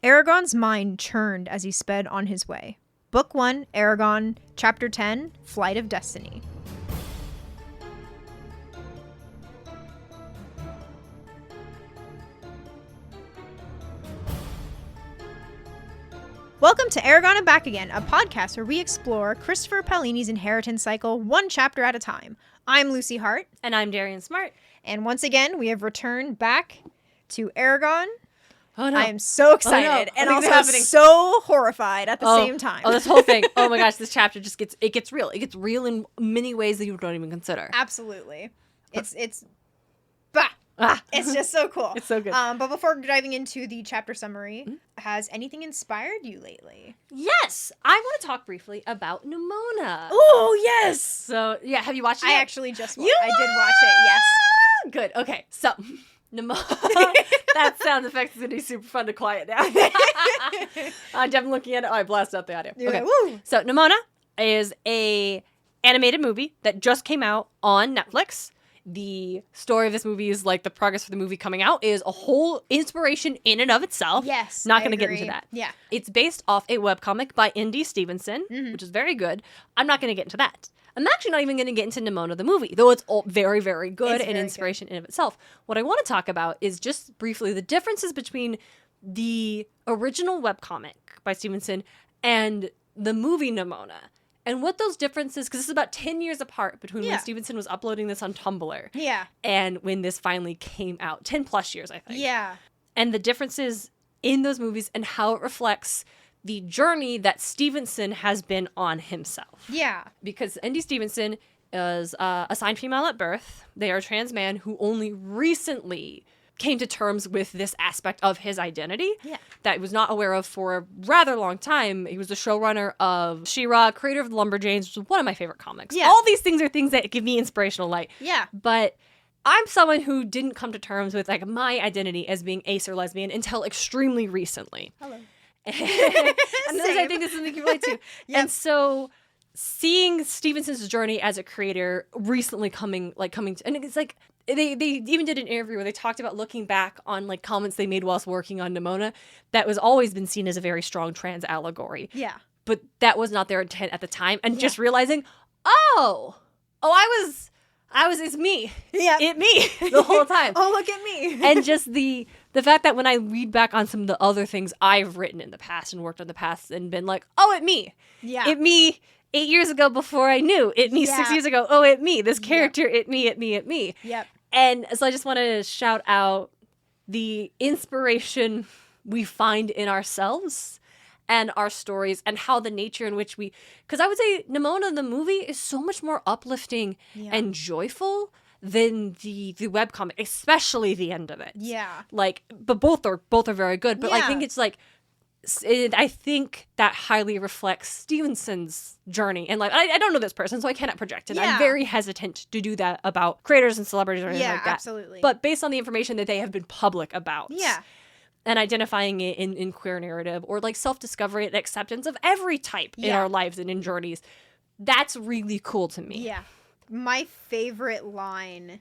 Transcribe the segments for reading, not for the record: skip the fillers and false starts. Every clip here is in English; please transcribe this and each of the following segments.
Eragon's mind churned as he sped on his way. Book 1, Eragon, Chapter 10, Flight of Destiny. Welcome to Eragon and Back Again, a podcast where we explore Christopher Paolini's inheritance cycle one chapter at a time. I'm Lucy Hart. And I'm Darien Smartt. And once again, we have returned back to Eragon. Oh, no. I am so excited and also so horrified at the same time. Oh, this whole thing. Oh my gosh, this chapter just gets real. It gets real in many ways that you don't even consider. Absolutely. It's it's just so cool. It's so good. But before diving into the chapter summary, has anything inspired you lately? Yes. I want to talk briefly about Nimona. Oh, yes. So, yeah, have you watched it? I actually just watched it. I did watch it, yes. Good. Okay. So, Nimona. That sound effect is going to be super fun to quiet down. I'm looking at it. Oh, I blasted out the audio. You're okay. like, woo. So, Nimona is a animated movie that just came out on Netflix. The story of this movie is like the progress for the movie coming out is a whole inspiration in and of itself. Yes. Not going to get into that. Yeah. It's based off a webcomic by Indy Stevenson, which is very good. I'm not going to get into that. I'm actually not even going to get into Nimona the movie, though it's all very, very good and inspiration in of itself. What I want to talk about is just briefly the differences between the original webcomic by Stevenson and the movie Nimona. And what those differences, because this is about 10 years apart between when Stevenson was uploading this on Tumblr and when this finally came out. 10 plus years, I think. Yeah. And the differences in those movies and how it reflects the journey that Stevenson has been on himself. Yeah. Because Indy Stevenson is assigned female at birth. They are a trans man who only recently came to terms with this aspect of his identity that he was not aware of for a rather long time. He was the showrunner of She-Ra, creator of the Lumberjanes, which is one of my favorite comics. Yeah. All these things are things that give me inspirational light. Yeah. But I'm someone who didn't come to terms with like my identity as being ace or lesbian until extremely recently. Hello. And I think this is something you relate to. And so seeing Stevenson's journey as a creator recently coming to, and it's like, they even did an interview where they talked about looking back on like comments they made whilst working on Nimona that was always been seen as a very strong trans allegory. Yeah. But that was not their intent at the time. And just realizing, it's me. Yeah. It me the whole time. Oh, look at me. And just the fact that when I read back on some of the other things I've written in the past and worked on the past and been like, oh, it me. Yeah. It me 8 years ago before I knew. It me 6 years ago. Oh, it me. This character, it me. Yep. And so I just want to shout out the inspiration we find in ourselves and our stories and how the nature in which because I would say Nimona, the movie, is so much more uplifting and joyful than the webcomic, especially the end of it. Yeah. Like, but both are very good. But I think it's like, I think that highly reflects Stevenson's journey. And like, I don't know this person, so I cannot project it. I'm very hesitant to do that about creators and celebrities or anything like that. Absolutely. But based on the information that they have been public about. Yeah. And identifying it in queer narrative or like self-discovery and acceptance of every type in our lives and in journeys. That's really cool to me. Yeah. My favorite line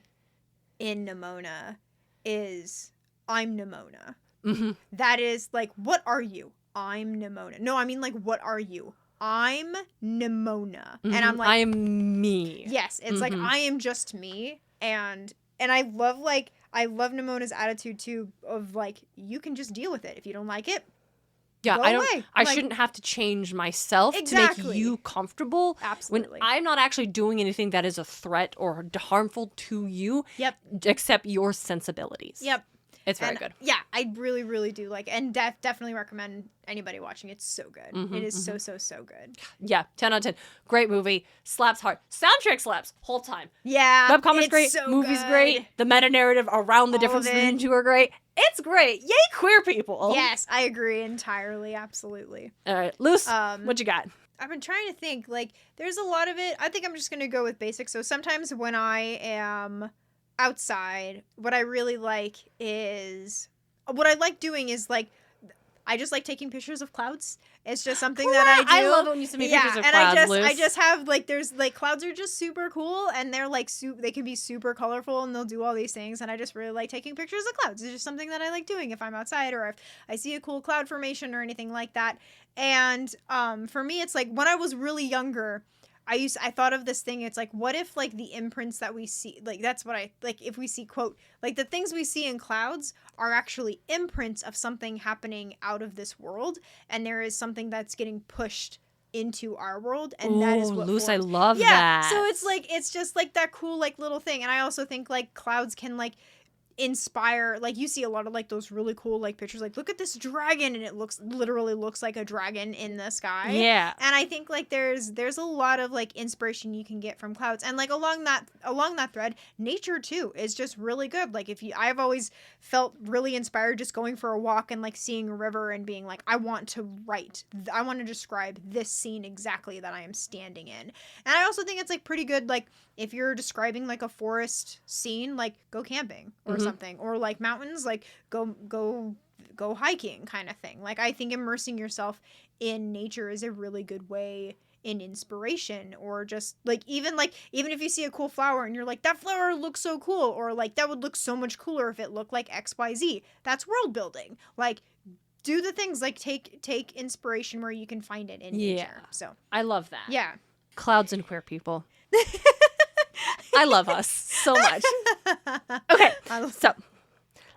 in Nimona is, I'm Nimona. Mm-hmm. That is like, what are you? I'm Nimona. No, I mean like, what are you? I'm Nimona. Mm-hmm. And I'm like, I am me. Yes. It's like, I am just me. And I love Nimona's attitude too of like, you can just deal with it. If you don't like it, yeah, go I away. shouldn't have to change myself to make you comfortable. Absolutely. When I'm not actually doing anything that is a threat or harmful to you. Yep. Except your sensibilities. Yep. It's very good. Yeah, I really, really do like, and definitely recommend anybody watching. It's so good. It is so good. Yeah, 10 out of 10. Great movie. Slaps hard. Soundtrack slaps whole time. Yeah. Webcomic's great. So Movie's good. great. The meta narrative around the differences between the two are great. It's great. Yay, queer people. Yes, I agree entirely. Absolutely. All right, Luce, what you got? I've been trying to think. Like, there's a lot of it. I think I'm just going to go with basics. So sometimes when I am outside, what I really like doing is like, I just like taking pictures of clouds. It's just something that I do. I love it when you send me pictures of and clouds, I just have like, there's like, clouds are just super cool, and they're like they can be super colorful, and they'll do all these things, and I just really like taking pictures of clouds. It's just something that I like doing if I'm outside, or if I see a cool cloud formation or anything like that. And for me, it's like, when I was really younger, I thought of this thing. It's like, what if like the imprints that we see, like, that's what I like, if we see, quote, like, the things we see in clouds are actually imprints of something happening out of this world, and there is something that's getting pushed into our world, and that is what Luce, forms. I love that. So it's like, it's just like that cool like little thing. And I also think like clouds can like inspire, like, you see a lot of like those really cool like pictures, like, look at this dragon, and it literally looks like a dragon in the sky. Yeah. And I think like there's a lot of like inspiration you can get from clouds, and like along that thread, nature too is just really good. Like, I've always felt really inspired just going for a walk and like seeing a river and being like, I want to describe this scene exactly that I am standing in. And I also think it's like pretty good, like, if you're describing like a forest scene, like, go camping or something, or like mountains, like go hiking kind of thing. Like, I think immersing yourself in nature is a really good way in inspiration, or just like even if you see a cool flower and you're like, that flower looks so cool, or like, that would look so much cooler if it looked like XYZ. That's world building. Like, do the things, like, take inspiration where you can find it in nature. So I love that. Yeah. Clouds and queer people. I love us so much. Okay, so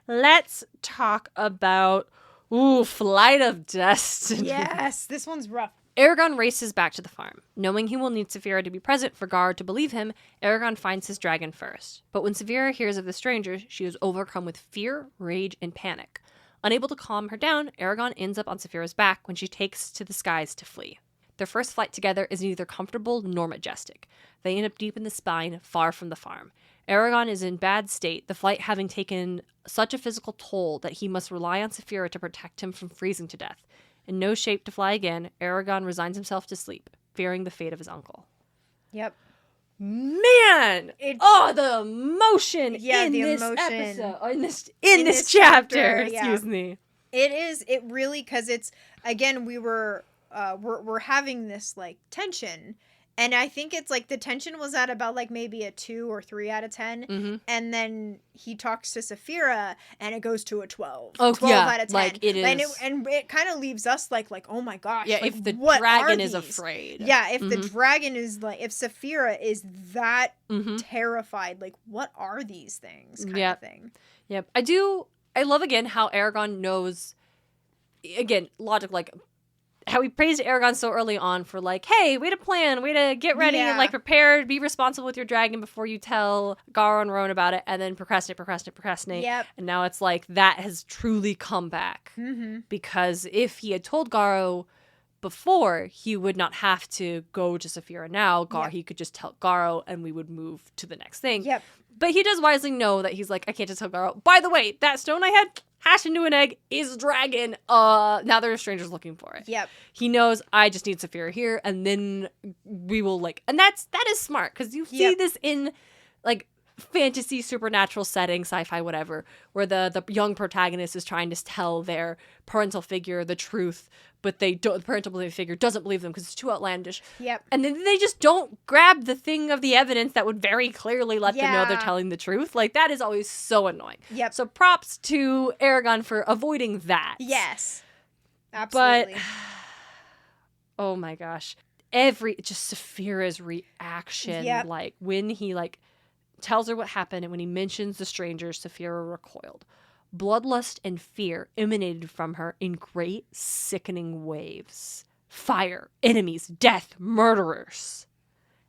let's talk about Flight of Destiny. Yes, this one's rough. Eragon races back to the farm. Knowing he will need Saphira to be present for Garrow to believe him, Eragon finds his dragon first. But when Saphira hears of the strangers, she is overcome with fear, rage, and panic. Unable to calm her down, Eragon ends up on Saphira's back when she takes to the skies to flee. Their first flight together is neither comfortable nor majestic. They end up deep in the spine, far from the farm. Eragon is in bad state, the flight having taken such a physical toll that he must rely on Saphira to protect him from freezing to death. In no shape to fly again, Eragon resigns himself to sleep, fearing the fate of his uncle. Yep. Man! The emotion this episode. In this chapter. Excuse me. It really, because it's, again, we're having this like tension, and I think it's like the tension was at about like maybe a 2 or 3 out of 10, and then he talks to Saphira and it goes to a 12. 12 out of 10. Like it is, and it kind of leaves us like, oh my gosh. Yeah, like, if the dragon is afraid. Yeah, if the dragon is like, if Saphira is that terrified, like, what are these things kind of thing. Yep. I love again how Eragon knows, again, logic, like how he praised Eragon so early on for like, hey, way to plan, way to get ready and like prepared, be responsible with your dragon before you tell Garrow and Rowan about it, and then procrastinate. Yep. And now it's like that has truly come back. Because if he had told Garrow before, he would not have to go to Saphira now. He could just tell Garrow and we would move to the next thing. Yep. But he does wisely know that he's like, I can't just tell Garrow, by the way, that stone I had hatched into an egg is a dragon. Now there are strangers looking for it. Yep. He knows I just need Saphira here, and then we will like, and that is smart, because you see this in like fantasy, supernatural setting, sci-fi, whatever, where the young protagonist is trying to tell their parental figure the truth, but the parental figure doesn't believe them because it's too outlandish. Yep. And then they just don't grab the thing of the evidence that would very clearly let them know they're telling the truth. Like, that is always so annoying. Yep. So props to Eragon for avoiding that. Yes. Absolutely. But, oh my gosh. Just Saphira's reaction, like, when he, like, tells her what happened, and when he mentions the strangers, Saphira recoiled. Bloodlust and fear emanated from her in great, sickening waves. Fire, enemies, death, murderers.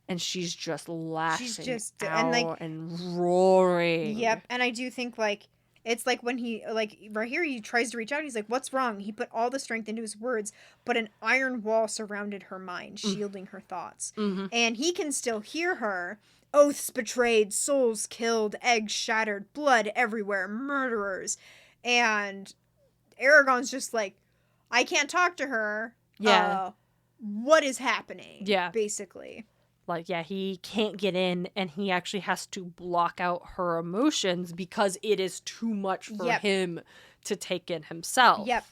And she's just lashing out and roaring. Yep, and I do think, like, it's like when he, like, right here, he tries to reach out. He's like, what's wrong? He put all the strength into his words, but an iron wall surrounded her mind, shielding her thoughts. And he can still hear her. Oaths betrayed, souls killed, eggs shattered, blood everywhere, murderers. And Eragon's just like, I can't talk to her. Yeah. What is happening? Yeah. Basically. Like, he can't get in, and he actually has to block out her emotions because it is too much for him to take in himself. Yep.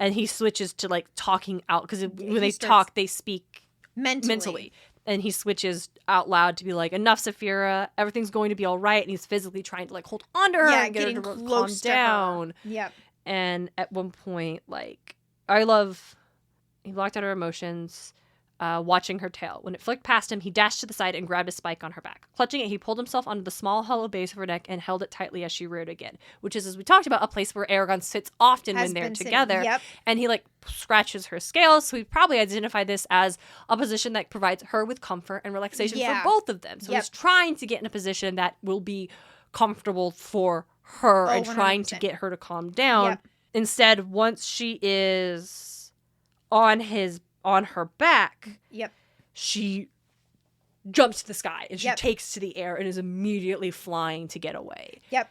and he switches to like talking out because when they starts talk, they speak mentally. And he switches out loud to be like, enough, Saphira. Everything's going to be all right. And he's physically trying to like hold on to her and get her to calm down. Yep. And at one point, like, I love, he blocked out her emotions, watching her tail. When it flicked past him, he dashed to the side and grabbed a spike on her back. Clutching it, he pulled himself onto the small hollow base of her neck and held it tightly as she reared again, which is, as we talked about, a place where Eragon sits often when they're together. Yep. And he, like, scratches her scales, so we probably identify this as a position that provides her with comfort and relaxation for both of them. So he's trying to get in a position that will be comfortable for her and 100%. trying to get her to calm down. Yep. Instead, once she is on her back, she jumps to the sky and she takes to the air and is immediately flying to get away. Yep.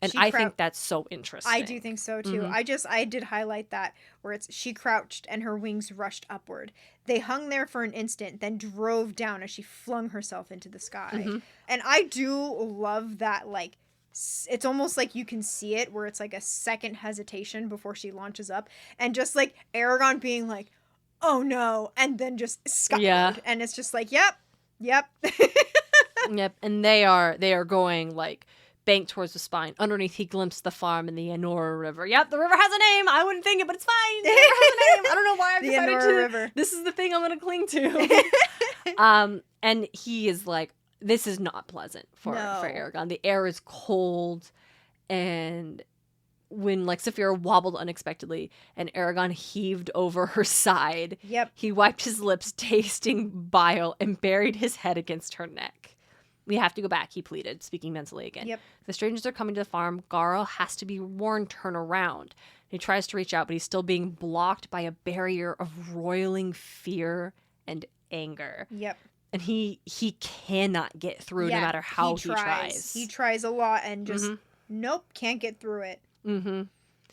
And I think that's so interesting. I do think so too. I did highlight that where she crouched and her wings rushed upward. They hung there for an instant, then drove down as she flung herself into the sky. And I do love that, like, it's almost like you can see it where it's like a second hesitation before she launches up, and just like Eragon being like, oh no, and then just skyward. And it's just like, yep. Yep, and they are going like bank towards the spine. Underneath, he glimpsed the farm in the Anora River. Yep, the river has a name. I wouldn't think it, but it's fine. The river has a name. I don't know why I've decided Anora River. This is the thing I'm going to cling to. And he is like, this is not pleasant for Eragon. The air is cold, and when like Saphira wobbled unexpectedly and Eragon heaved over her side, he wiped his lips, tasting bile, and buried his head against her neck. We have to go back, he pleaded, speaking mentally again. The strangers are coming to the farm. Garrow has to be warned, turn around. He tries to reach out, but he's still being blocked by a barrier of roiling fear and anger. And he cannot get through no matter how he tries. He tries a lot and just, nope, can't get through it.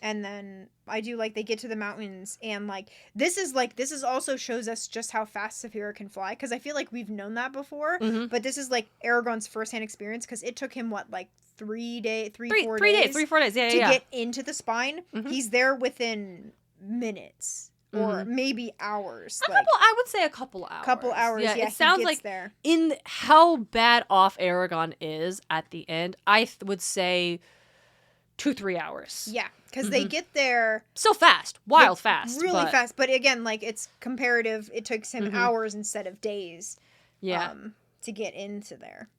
And then I do like they get to the mountains, and like this is also shows us just how fast Saphira can fly, because I feel like we've known that before, but this is like Eragon's firsthand experience, because it took him 3 days to get into the spine. He's there within minutes or maybe hours. I would say a couple hours. Yeah, it sounds like there. In how bad off Eragon is at the end, I would say 2-3 hours. Yeah, because they get there so fast, fast, really fast. But again, like it's comparative. It takes him hours instead of days. To get into there.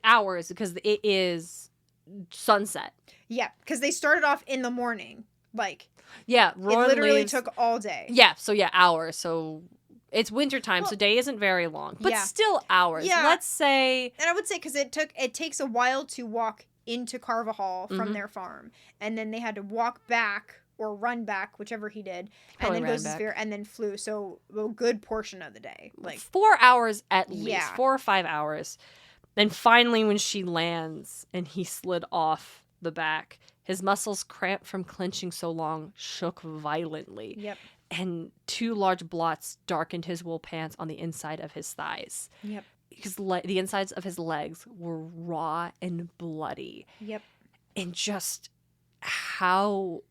Hours because it is sunset. Yeah, because they started off in the morning. Like it literally took all day. Yeah, so hours. So it's wintertime, so day isn't very long, but still hours. Yeah. Let's say, and I would say because it takes a while to walk into Carvajal from their farm, and then they had to walk back or run back, whichever he did, and then goes to Saphira and then flew. So a good portion of the day, like 4 hours at least, 4 or 5 hours. And finally, when she lands and he slid off the back, his muscles, cramped from clenching so long, shook violently. And 2 large blots darkened his wool pants on the inside of his thighs. The insides of his legs were raw and bloody. And just how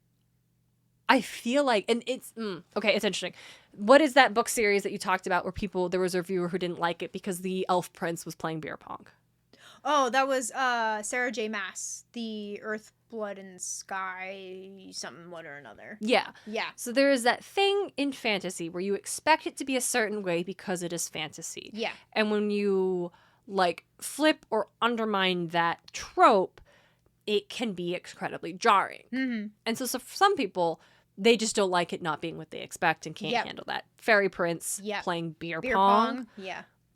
I feel like, and it's okay, it's interesting. What is that book series that you talked about where there was a reviewer who didn't like it because the elf prince was playing beer pong? Oh, that was Sarah J. Maas, the Earth, Blood, and Sky something what or another. Yeah. So there is that thing in fantasy where you expect it to be a certain way because it is fantasy. And when you like flip or undermine that trope, it can be incredibly jarring. And so for some people, they just don't like it not being what they expect and can't handle that. Fairy prince playing beer pong.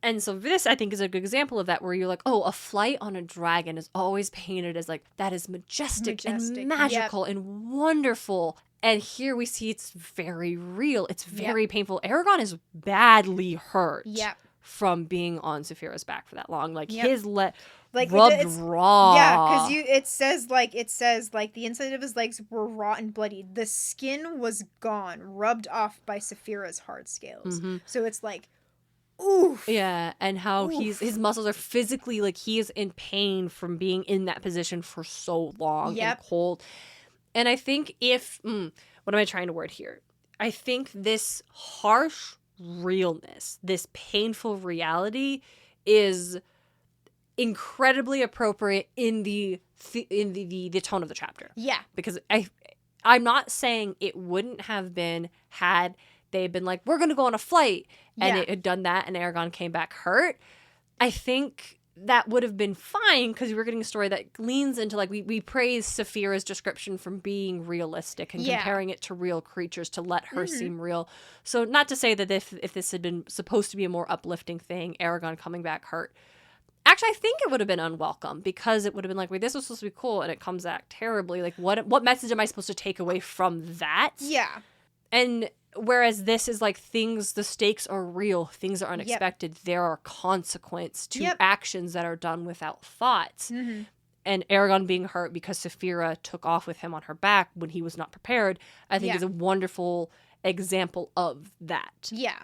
And so this, I think, is a good example of that, where you're like, oh, a flight on a dragon is always painted as like, that is majestic. And magical and wonderful. And here we see it's very real. It's very painful. Eragon is badly hurt from being on Saphira's back for that long. Like his rubbed raw. Yeah, because it says the inside of his legs were raw and bloody. The skin was gone, rubbed off by Saphira's hard scales. So it's like, oof. Yeah, and how his muscles are physically, like, he is in pain from being in that position for so long and cold. And I think what am I trying to word here? I think this harsh realness, this painful reality is incredibly appropriate in the tone of the chapter. Yeah. Because I'm not saying it wouldn't have been had they been like, we're going to go on a flight, and it had done that and Eragon came back hurt. I think that would have been fine because we were getting a story that leans into, like, we praise Saphira's description from being realistic and comparing it to real creatures to let her seem real. So not to say that if this had been supposed to be a more uplifting thing, Eragon coming back hurt. Actually, I think it would have been unwelcome because it would have been like, wait, this was supposed to be cool and it comes back terribly. Like, what message am I supposed to take away from that? Yeah. And whereas this is like, the stakes are real, things are unexpected, there are consequence to actions that are done without thought. And Eragon being hurt because Saphira took off with him on her back when he was not prepared, I think is a wonderful example of that. Yeah.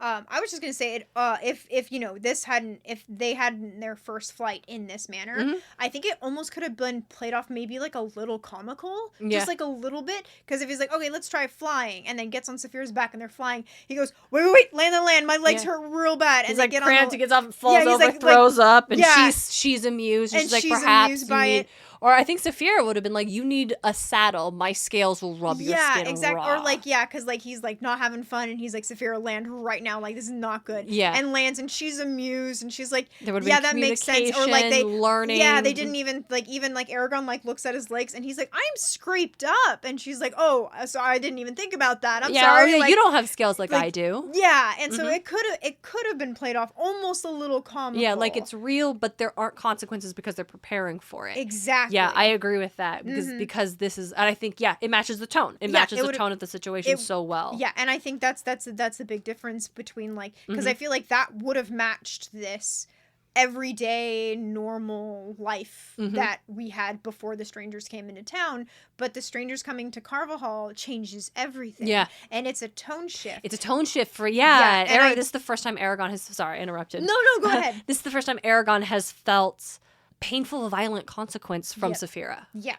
I was just gonna say, if if they hadn't their first flight in this manner, I think it almost could have been played off maybe like a little comical, just like a little bit. Because if he's like, okay, let's try flying, and then gets on Saphira's back and they're flying, he goes, wait, land, my legs hurt real bad, and he's they like get cramped, on he gets off and falls over, throws up, and she's amused, and she's like, perhaps you need. Or I think Saphira would have been like, you need a saddle. My scales will rub your skin exactly. raw. Or like, because like he's like not having fun, and he's like, Saphira, land right now. Like, this is not good. Yeah. And lands, and she's amused, and she's like, there would have been that makes sense. Or like learning. Yeah, they didn't even like Eragon like looks at his legs, and he's like, I'm scraped up, and she's like, oh, so I didn't even think about that. I'm sorry. Yeah, like, you don't have scales like I do. Yeah, and so it could have been played off almost a little comical. Yeah, like it's real, but there aren't consequences because they're preparing for it. Exactly. Yeah, I agree with that because this is, and I think it matches the tone. It matches the tone of the situation so well. Yeah, and I think that's the big difference between like, because I feel like that would have matched this everyday normal life that we had before the strangers came into town, but the strangers coming to Carvajal changes everything. Yeah, and it's a tone shift. It's a tone shift for this is the first time Eragon has. Sorry, I interrupted. No, go ahead. This is the first time Eragon has felt painful, violent consequence from Saphira. Yeah.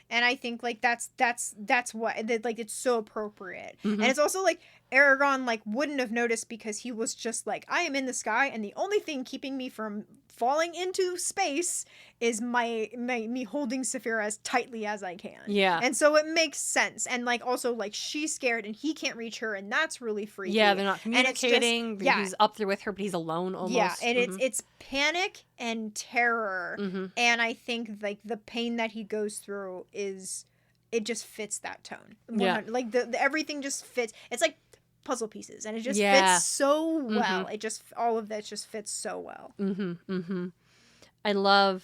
And I think like that's what like it's so appropriate. And it's also like Eragon like wouldn't have noticed because he was just like, I am in the sky and the only thing keeping me from falling into space is me holding Saphira as tightly as I can. Yeah. And so it makes sense. And like also like she's scared and he can't reach her, and that's really freaky. Yeah, they're not communicating. He's up there with her, but he's alone almost. Yeah, and it's panic and terror. And I think like the pain that he goes through it just fits that tone. Yeah. Like the everything just fits. It's like puzzle pieces, and it just fits so well. It just, all of that just fits so well. I love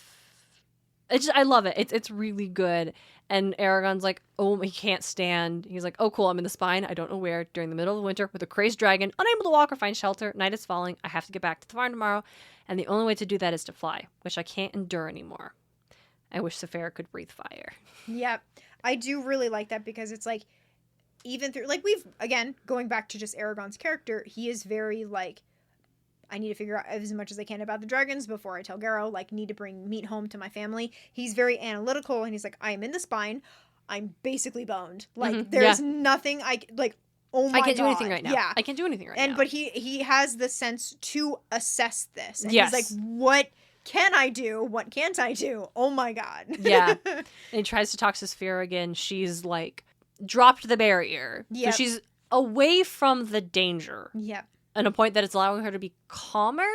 it. It's really good. And Eragon's like, oh, he can't stand. He's like, oh, cool, I'm in the spine. I don't know where. During the middle of the winter with a crazed dragon, unable to walk or find shelter. Night is falling. I have to get back to the farm tomorrow. And the only way to do that is to fly, which I can't endure anymore. I wish Saphira could breathe fire. Yep. I do really like that because it's like, even through, like, we've, again, going back to just Eragon's character, he is very, like, I need to figure out as much as I can about the dragons before I tell Garrow, like, need to bring meat home to my family. He's very analytical, and he's like, I am in the spine. I'm basically boned. Like, there's nothing oh my God. I can't do anything right now. Yeah. I can't do anything right now. But he has the sense to assess this. And he's like, what can I do? What can't I do? Oh my God. Yeah. And he tries to talk to Saphira again. She's, like, dropped the barrier. So she's away from the danger. Yep. And a point that it's allowing her to be calmer.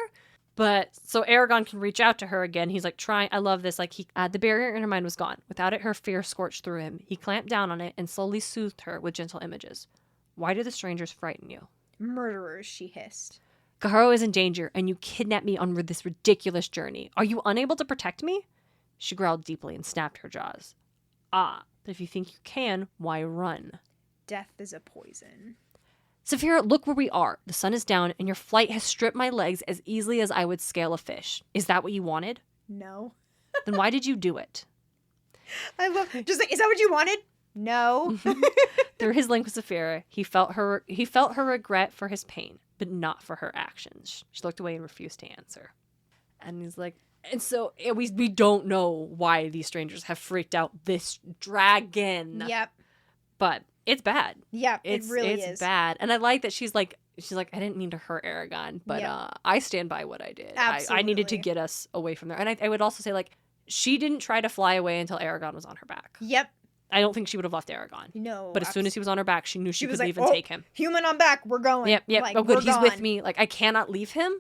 But so Eragon can reach out to her again. He's like trying. I love this. Like the barrier in her mind was gone. Without it, her fear scorched through him. He clamped down on it and slowly soothed her with gentle images. Why do the strangers frighten you? Murderers, she hissed. Garrow is in danger, and you kidnapped me on this ridiculous journey. Are you unable to protect me? She growled deeply and snapped her jaws. Ah, but if you think you can, why run? Death is a poison. Saphira, look where we are. The sun is down, and your flight has stripped my legs as easily as I would scale a fish. Is that what you wanted? No. Then why did you do it? I love, just like, is that what you wanted? No. Through his link with Saphira, he felt her regret for his pain, but not for her actions. She looked away and refused to answer. And he's like, and so we don't know why these strangers have freaked out this dragon. Yep. But it's bad. Yeah, it really is. It's bad. And I like that she's like, I didn't mean to hurt Eragon, but I stand by what I did. I needed to get us away from there. And I would also say, like, she didn't try to fly away until Eragon was on her back. Yep. I don't think she would have left Eragon. No. But as soon as he was on her back, she knew she could like, leave and take him. Human on back, we're going. Yep. Like, oh, good. He's with me. Like, I cannot leave him,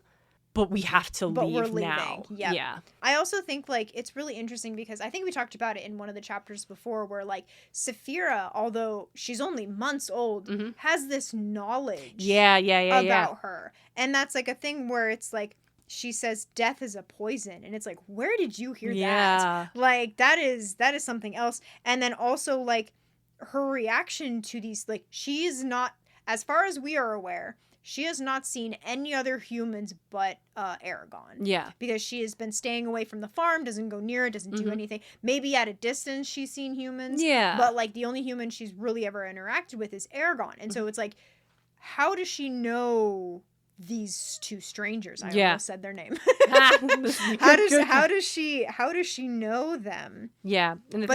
but we have to leave we're leaving. now. Yep. Yeah. I also think, like, it's really interesting because I think we talked about it in one of the chapters before where, like, Saphira, although she's only months old, has this knowledge about her. And that's, like, a thing where it's, like, she says death is a poison. And it's like, where did you hear that? Like, that is something else. And then also, like, her reaction to these, like, she is not, as far as we are aware, she has not seen any other humans but Eragon. Yeah. Because she has been staying away from the farm, doesn't go near it, doesn't do anything. Maybe at a distance she's seen humans. Yeah. But, like, the only human she's really ever interacted with is Eragon. And so it's like, how does she know these two strangers? I almost said their name. How does she know them? Yeah. And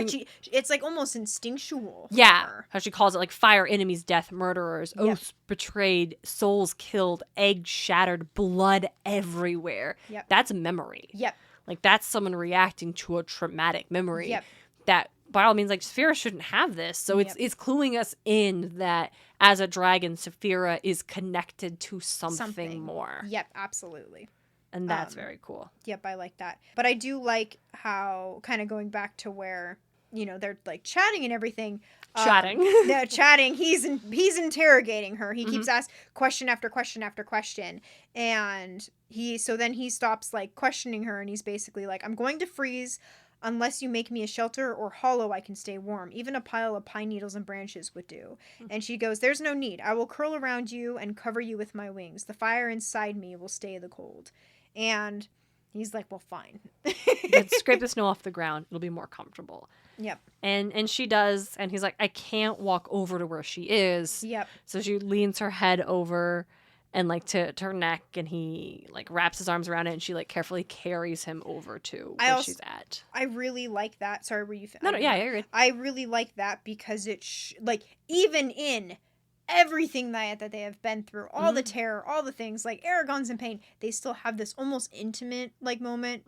it's like almost instinctual. Yeah. Her. How she calls it, like, fire, enemies, death, murderers, oaths betrayed, souls killed, eggs shattered, blood everywhere. Yep. That's memory. Yep. Like, that's someone reacting to a traumatic memory. Yep. That, by all means, like, Saphira shouldn't have this. So it's cluing us in that as a dragon, Saphira is connected to something more. Yep, absolutely. And that's very cool. Yep, I like that. But I do like how, kind of going back to where, you know, they're, like, chatting and everything. They're chatting. He's interrogating her. He keeps asking question after question after question. And then he stops, like, questioning her. And he's basically like, I'm going to freeze unless you make me a shelter or hollow I can stay warm. Even a pile of pine needles and branches would do. And she goes, there's no need. I will curl around you and cover you with my wings. The fire inside me will stay the cold. And he's like, well, fine. Let's scrape the snow off the ground. It'll be more comfortable. Yep. And she does. And he's like, I can't walk over to where she is. Yep. So she leans her head over and, like, to her neck, and he, like, wraps his arms around it, and she, like, carefully carries him over to where she's at. I really like that. Sorry, were you... No, yeah, you're good. I really like that because like, even in everything that they have been through, all the terror, all the things, like, Eragon's in pain, they still have this almost intimate, like, moment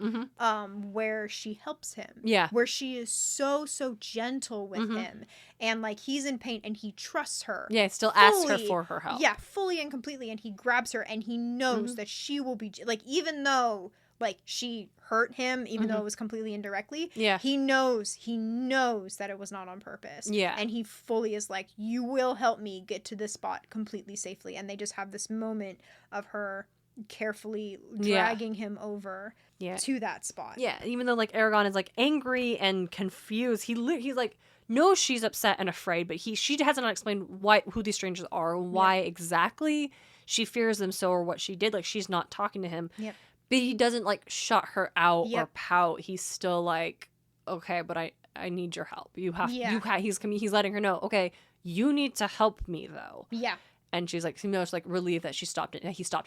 where she helps him. Yeah. Where she is so gentle with him. And, like, he's in pain and he trusts her. Yeah, still asks her for her help. Yeah, fully and completely. And he grabs her and he knows that she will be, like, even though, like, she hurt him, even though it was completely indirectly. Yeah. He knows that it was not on purpose. Yeah. And he fully is like, you will help me get to this spot completely safely. And they just have this moment of her carefully dragging him over to that spot. Yeah. Even though, like, Eragon is, like, angry and confused, he's like, knows she's upset and afraid, but she hasn't explained who these strangers are, why exactly she fears them so, or what she did. Like, she's not talking to him. Yep. But he doesn't, like, shut her out or pout. He's still like, okay, but I need your help. You have he's letting her know, okay, you need to help me though. Yeah. And she's like, she's like relieved that he stopped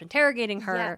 interrogating her. Yeah.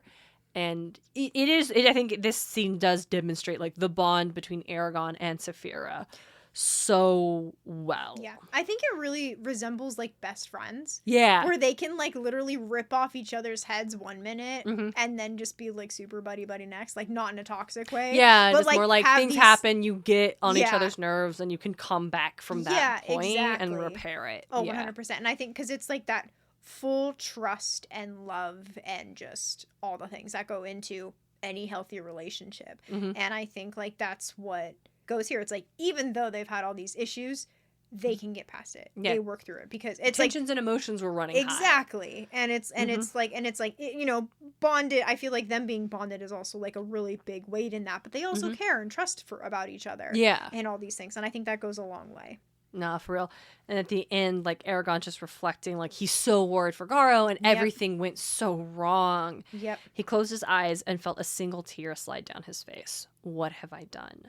And I think this scene does demonstrate, like, the bond between Eragon and Saphira so well. Yeah. I think it really resembles, like, best friends. Yeah. Where they can, like, literally rip off each other's heads 1 minute and then just be, like, super buddy next. Like, not in a toxic way. Yeah. But, just like, more like things happen, you get on each other's nerves, and you can come back from that point and repair it. Oh, 100%. And I think because it's, like, that full trust and love and just all the things that go into any healthy relationship. And I think, like, that's what goes here. It's like, even though they've had all these issues, they can get past it. They work through it because it's tensions and emotions were running exactly high. And it's like you know, bonded. I feel like them being bonded is also, like, a really big weight in that, but they also care and trust about each other and all these things, and I think that goes a long way. Nah, for real. And at the end, like, Eragon just reflecting, like, he's so worried for Garrow, and everything went so wrong. Yep. He closed his eyes and felt a single tear slide down his face. What have I done?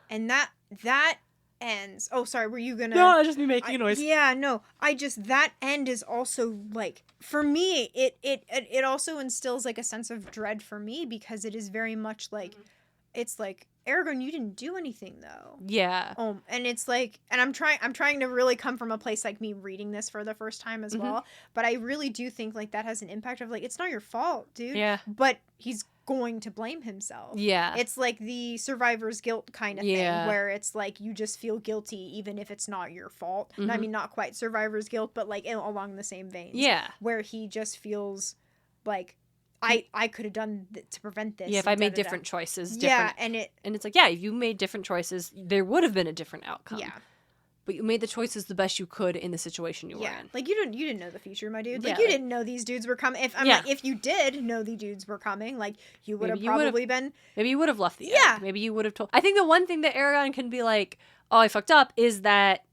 And that ends. Oh, sorry, were you gonna? No, I was just me making a noise. Yeah, no, that end is also, like, for me, it also instills, like, a sense of dread for me, because it is very much like, it's like Eragon, you didn't do anything though. Yeah. And it's like, and I'm trying to really come from a place like me reading this for the first time as well. But I really do think like that has an impact of like, it's not your fault, dude. Yeah. But he's going to blame himself. Yeah. It's like the survivor's guilt kind of thing, where it's like you just feel guilty even if it's not your fault. I mean, not quite survivor's guilt, but like along the same veins. Yeah. Where he just feels like, I could have done to prevent this. Yeah, if I made different choices. Yeah, and it's like, yeah, if you made different choices, there would have been a different outcome. Yeah. But you made the choices the best you could in the situation you were in. Like you didn't know the future, my dude. Like Yeah, you didn't know these dudes were coming. If you did know the dudes were coming, like you would have probably been. Maybe you would have left the egg. Maybe you would have told. I think the one thing that Eragon can be like, oh, I fucked up, is that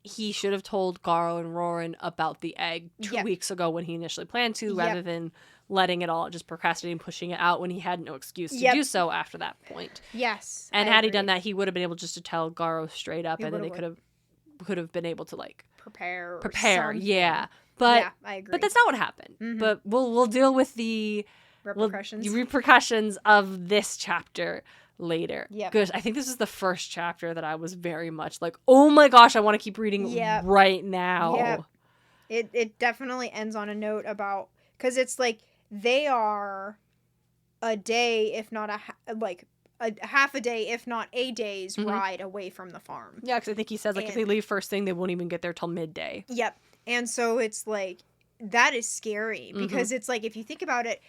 he should have told Garrow and Roran about the egg 2 weeks ago when he initially planned to, rather than letting it all, just procrastinating, pushing it out when he had no excuse to do so after that point. Yes. And had he done that, he would have been able just to tell Garrow straight up, and then they could have been able to like prepare. Yeah. But I agree. But that's not what happened. But we'll deal with the repercussions of this chapter later. Yeah. Because I think this is the first chapter that I was very much like, oh my gosh, I want to keep reading right now. Yeah. It definitely ends on a note about, because it's like they are a day, if not a half a day, if not a day's ride away from the farm. Yeah, because I think he says like if they leave first thing, they won't even get there till midday. Yep. And so it's like, that is scary, because it's like, if you think about it,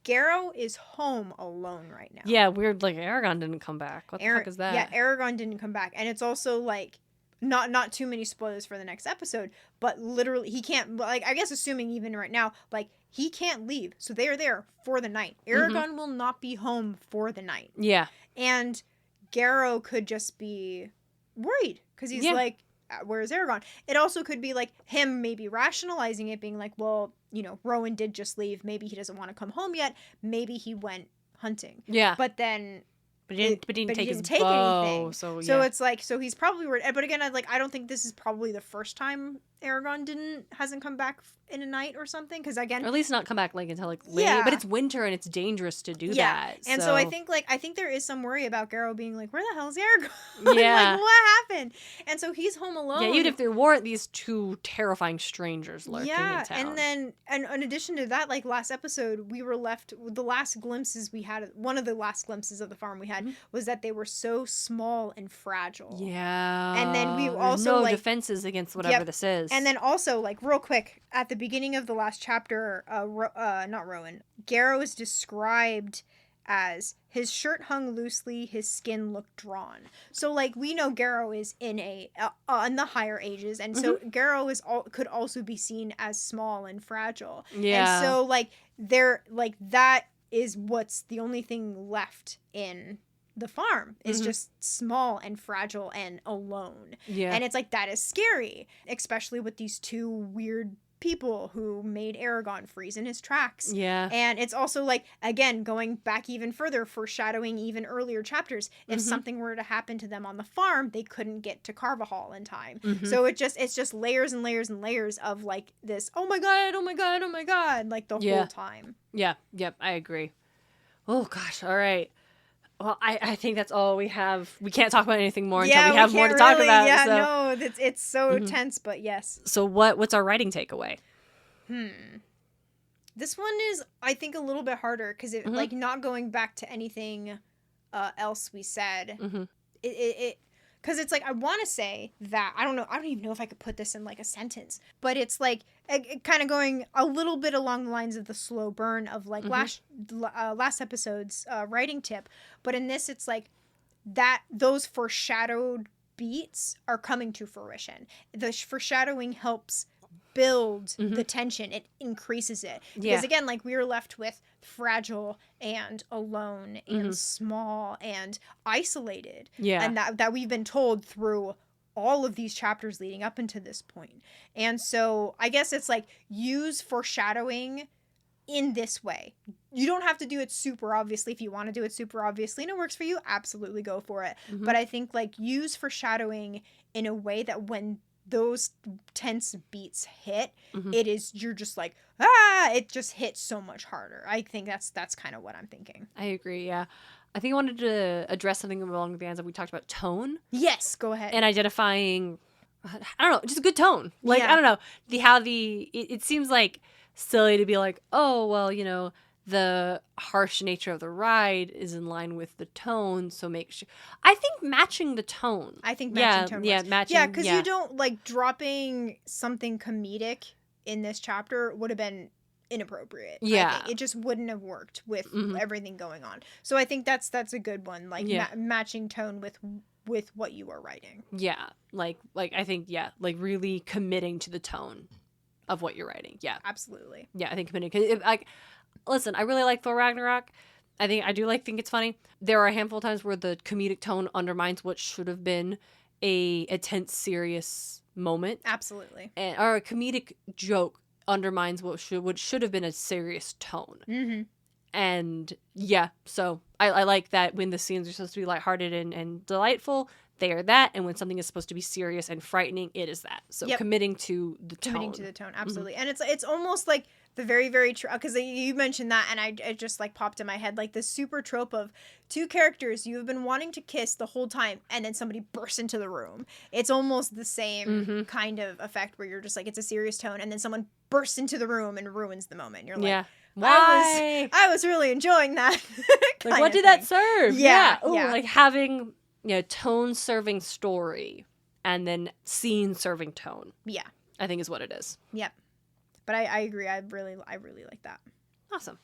Garrow is home alone right now. Yeah, weird. Like Eragon didn't come back. What the fuck is that? Yeah, Eragon didn't come back, and it's also like not too many spoilers for the next episode, but literally he can't. Like I guess assuming even right now, like he can't leave, so they are there for the night. Eragon will not be home for the night. Yeah, and Garrow could just be worried because he's like, where's Eragon? It also could be like him maybe rationalizing it, being like, well, you know, Rowan did just leave. Maybe he doesn't want to come home yet. Maybe he went hunting. Yeah. But then... But he didn't take his bow, anything. So it's like, so he's probably worried. But again, I don't think this is probably the first time Eragon hasn't come back in a night or something, because again, or at least not come back like until like late. But it's winter and it's dangerous to do that. And so I think there is some worry about Garrow being like, where the hell is Eragon? Like, what happened? And so he's home alone. Yeah, even if there weren't these two terrifying strangers lurking in town. And then, and in addition to that, like last episode, we were left with the last glimpses we had. One of the last glimpses of the farm we had was that they were so small and fragile. Yeah. And then we also no defenses against whatever this is. And then also, like, real quick, at the beginning of the last chapter, not Rowan, Garrow is described as his shirt hung loosely, his skin looked drawn. So, like, we know Garrow is in the higher ages, and so Garrow could also be seen as small and fragile. Yeah. And so, like, that is what's the only thing left in the farm is just small and fragile and alone. Yeah. And it's like, that is scary, especially with these two weird people who made Eragon freeze in his tracks. Yeah. And it's also like, again, going back even further, foreshadowing even earlier chapters, if something were to happen to them on the farm, they couldn't get to Carvajal in time. So it's just layers and layers and layers of like this, oh my god, like the whole time. Yeah. Yep, I agree. Oh gosh, all right. Well, I think that's all we have. We can't talk about anything more until we have more to talk about. Yeah, so. No, it's so tense, but yes. So what's our writing takeaway? This one is, I think, a little bit harder because it like not going back to anything else we said. It because it's like, I want to say that, I don't even know if I could put this in like a sentence, but it's like it kind of going a little bit along the lines of the slow burn of like last episode's writing tip. But in this, it's like that those foreshadowed beats are coming to fruition. The foreshadowing helps build the tension. It increases it. Because again, like, we are left with fragile and alone and small and isolated. Yeah. And that we've been told through all of these chapters leading up into this point. And so I guess it's like, use foreshadowing in this way. You don't have to do it super obviously. If you want to do it super obviously and it works for you, absolutely go for it. But I think, like, use foreshadowing in a way that when those tense beats hit, you're just like, it just hits so much harder. I think that's kind of what I'm thinking. I agree. Yeah. I think I wanted to address something along the lines of we talked about tone Yes, go ahead. and identifying, I don't know, just a good tone. Like, Yeah. I don't know, it seems like silly to be like, oh, well, you know, the harsh nature of the ride is in line with the tone, so make sure. I think matching the tone. I think matching tone works. Matching. Yeah, because you don't, like, dropping something comedic in this chapter would have been inappropriate. Yeah. I think. It just wouldn't have worked with Mhm. everything going on. So I think that's a good one. Like, Yeah. matching tone with what you are writing. Yeah, like I think, yeah, like really committing to the tone of what you're writing. Yeah, Absolutely. yeah, I think committing. 'Cause listen, I really like Thor Ragnarok. think it's funny. There are a handful of times where the comedic tone undermines what should have been a tense, serious moment, Absolutely. or a comedic joke undermines what should have been a serious tone. Mm-hmm. And yeah, so I like that when the scenes are supposed to be lighthearted and delightful, they are that. And when something is supposed to be serious and frightening, it is that. So Yep. committing to the tone. Committing to the tone, absolutely. And it's almost like the very, very true, because you mentioned that, and it just like popped in my head, like the super trope of two characters you have been wanting to kiss the whole time, and then somebody bursts into the room. It's almost the same kind of effect where you're just like, it's a serious tone, and then someone bursts into the room and ruins the moment. You're like, Yeah. Why? I was really enjoying that. Like, what did that serve? Yeah, Ooh, yeah. like having, tone serving story and then scene serving tone, Yeah. I think is what it is. Yep. But I agree. I really like that. Awesome.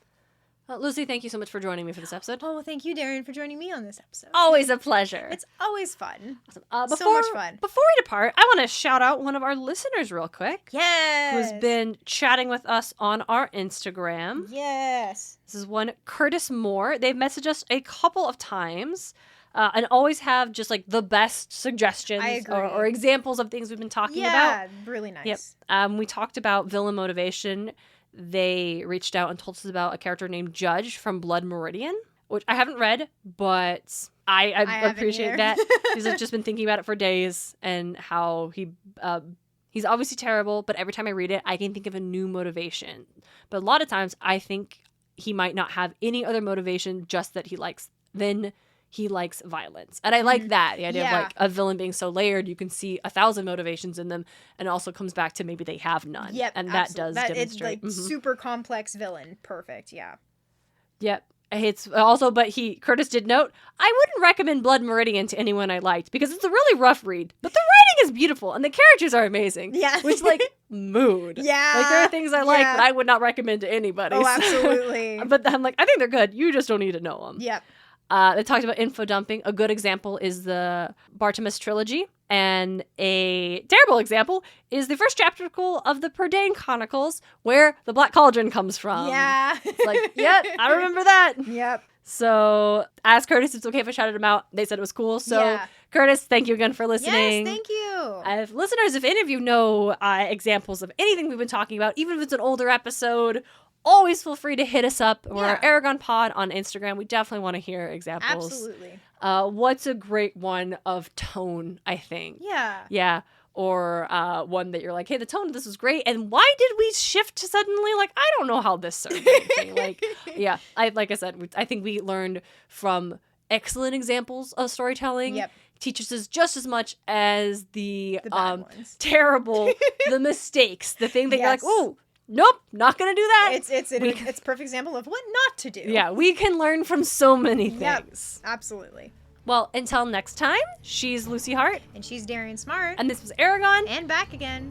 Lucy, thank you so much for joining me for this episode. Oh, well, thank you, Darien, for joining me on this episode. Always a pleasure. It's always fun. Awesome. So much fun. Before we depart, I want to shout out one of our listeners real quick. Yes. Who's been chatting with us on our Instagram. Yes. This is one Curtis Moore. They've messaged us a couple of times and always have just like the best suggestions I agree. or examples of things we've been talking about. Yeah, really nice. Yep. We talked about villain motivation. They reached out and told us about a character named Judge from Blood Meridian, which I haven't read, but I appreciate that. Because I've just been thinking about it for days and how he's obviously terrible, but every time I read it, I can think of a new motivation. But a lot of times I think he might not have any other motivation, just that he likes violence. And I like that. The idea of like a villain being so layered, you can see 1,000 motivations in them, and it also comes back to maybe they have none. Yep. And absolutely. that does demonstrate. It's like super complex villain. Perfect. Yeah. Yep. It's also, but Curtis did note, I wouldn't recommend Blood Meridian to anyone I liked because it's a really rough read, but the writing is beautiful and the characters are amazing. Yeah. Which, like, mood. Yeah. Like, there are things I like that I would not recommend to anybody. Oh, absolutely. But I'm like, I think they're good. You just don't need to know them. Yep. They talked about info dumping. A good example is the Bartimus trilogy. And a terrible example is the first chapter of the Purdain Chronicles, where the Black Cauldron comes from. Yeah. It's like, yep, I remember that. Yep. So, ask Curtis if it's okay if I shouted him out. They said it was cool. So, Yeah. Curtis, thank you again for listening. Yes, thank you. Listeners, if any of you know examples of anything we've been talking about, even if it's an older episode, always feel free to hit us up. We're Eragon Pod on Instagram. We definitely want to hear examples. Absolutely. What's a great one of tone, I think? Yeah. Yeah. Or one that you're like, hey, the tone of this was great. And why did we shift suddenly? Like, I don't know how this served anything. Like, yeah. Like I said, I think we learned from excellent examples of storytelling. Yep. Teaches us just as much as the bad ones. terrible, the mistakes, the thing that you're like, Yes. oh, nope, not gonna do that. It's a perfect example of what not to do. Yeah, we can learn from so many things. Yep, absolutely. Well, until next time, she's Lucy Hart. And she's Darien Smartt. And this was Eragon. And back again.